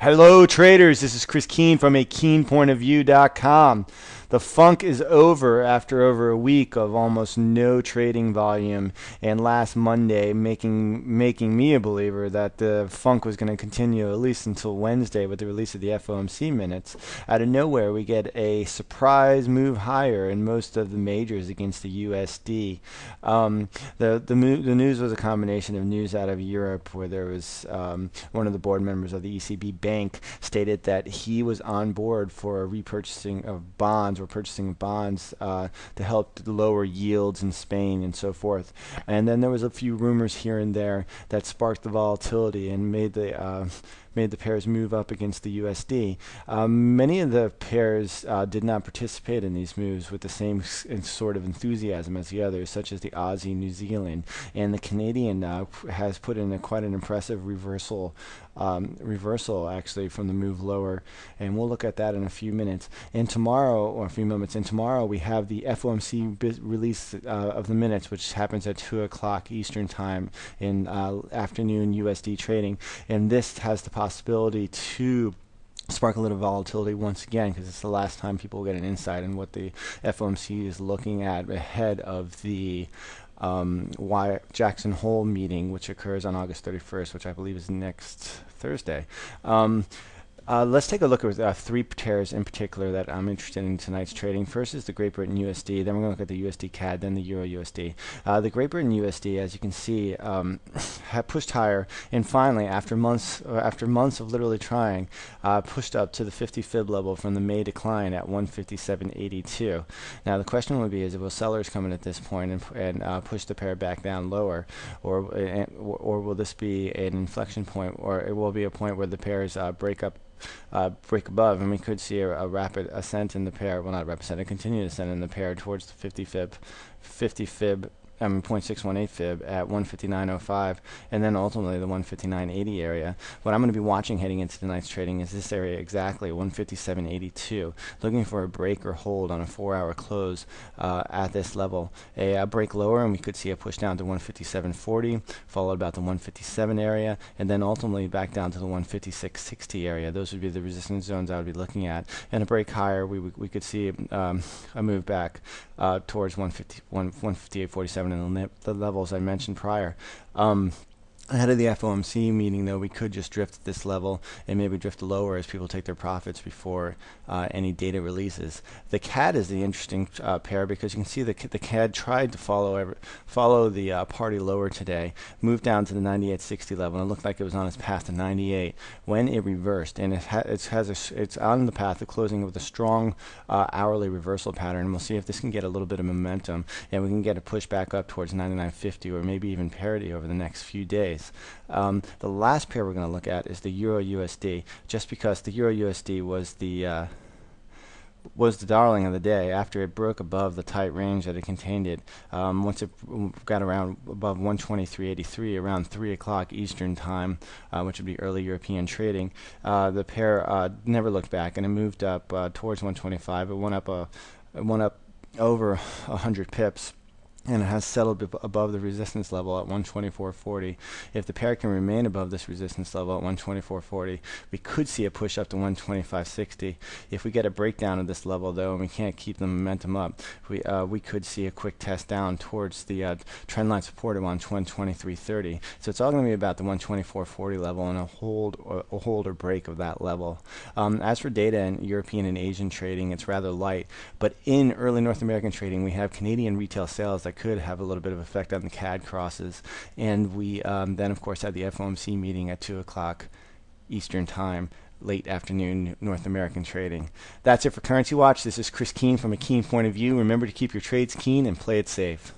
Hello, traders. This is Chris Keene from a keenpointofview.com. The funk is over after over a week of almost no trading volume, and last Monday making me a believer that the funk was going to continue at least until Wednesday with the release of the FOMC minutes. Out of nowhere, we get a surprise move higher in most of the majors against the USD. The news was a combination of news out of Europe, where there was one of the board members of the ECB bank stated that he was on board for a repurchasing of bonds or purchasing bonds to help lower yields in Spain and so forth. And then there was a few rumors here and there that sparked the volatility and made the pairs move up against the USD. Many of the pairs did not participate in these moves with the same sort of enthusiasm as the others, such as the Aussie, New Zealand, and the Canadian has put in quite an impressive reversal actually from the move lower, and we'll look at that in a few minutes. And tomorrow, or a few moments, and tomorrow we have the FOMC release of the minutes, which happens at 2 o'clock Eastern time in afternoon USD trading, and this has the possibility to spark a little volatility once again, because it's the last time people get an insight on what the FOMC is looking at ahead of the Jackson Hole meeting, which occurs on August 31st, which I believe is next Thursday. Let's take a look at three pairs in particular that I'm interested in tonight's trading. First is the Great Britain USD, then we're going to look at the USD CAD, then the Euro USD. The Great Britain USD, as you can see, had pushed higher, and finally, after months of literally trying, pushed up to the 50 fib level from the May decline at 157.82. Now the question would be, will sellers come in at this point and push the pair back down lower, or will this be an inflection point, or it will be a point where the pairs break above, and we could see a rapid ascent in the pair. Well, not rapid ascent, a continued ascent in the pair towards the 50 fib 0.618 fib at 159.05, and then ultimately the 159.80 area. What I'm going to be watching heading into tonight's trading is this area exactly, 157.82, looking for a break or hold on a 4-hour close at this level. A break lower, and we could see a push down to 157.40, followed about the 157 area, and then ultimately back down to the 156.60 area. Those would be the resistance zones I would be looking at. And a break higher, we could see a move back towards 158.47 and the levels I mentioned prior. Ahead of the FOMC meeting, though, we could just drift at this level and maybe drift lower as people take their profits before any data releases. The CAD is the interesting pair, because you can see the CAD tried to follow the party lower today, moved down to the 98.60 level, and it looked like it was on its path to 98 when it reversed, and it's on the path of closing with a strong hourly reversal pattern. And we'll see if this can get a little bit of momentum, and we can get a push back up towards 99.50 or maybe even parity over the next few days. The last pair we're going to look at is the Euro USD, just because the Euro USD was the darling of the day after it broke above the tight range that it contained it. Once it got around above 123.83 around 3 o'clock Eastern time, which would be early European trading, the pair never looked back, and it moved up towards 125. It went up over 100 pips, and it has settled above the resistance level at 124.40. If the pair can remain above this resistance level at 124.40, we could see a push up to 125.60. If we get a breakdown of this level, though, and we can't keep the momentum up, we could see a quick test down towards the trend line support around 123.30. So it's all going to be about the 124.40 level and a hold or break of that level. As for data in European and Asian trading, it's rather light, but in early North American trading, we have Canadian retail sales that could have a little bit of effect on the CAD crosses, and we then of course had the FOMC meeting at 2 o'clock Eastern time, late afternoon North American trading. That's it for Currency Watch. This is Chris Keene from a keen point of view. Remember to keep your trades keen and play it safe.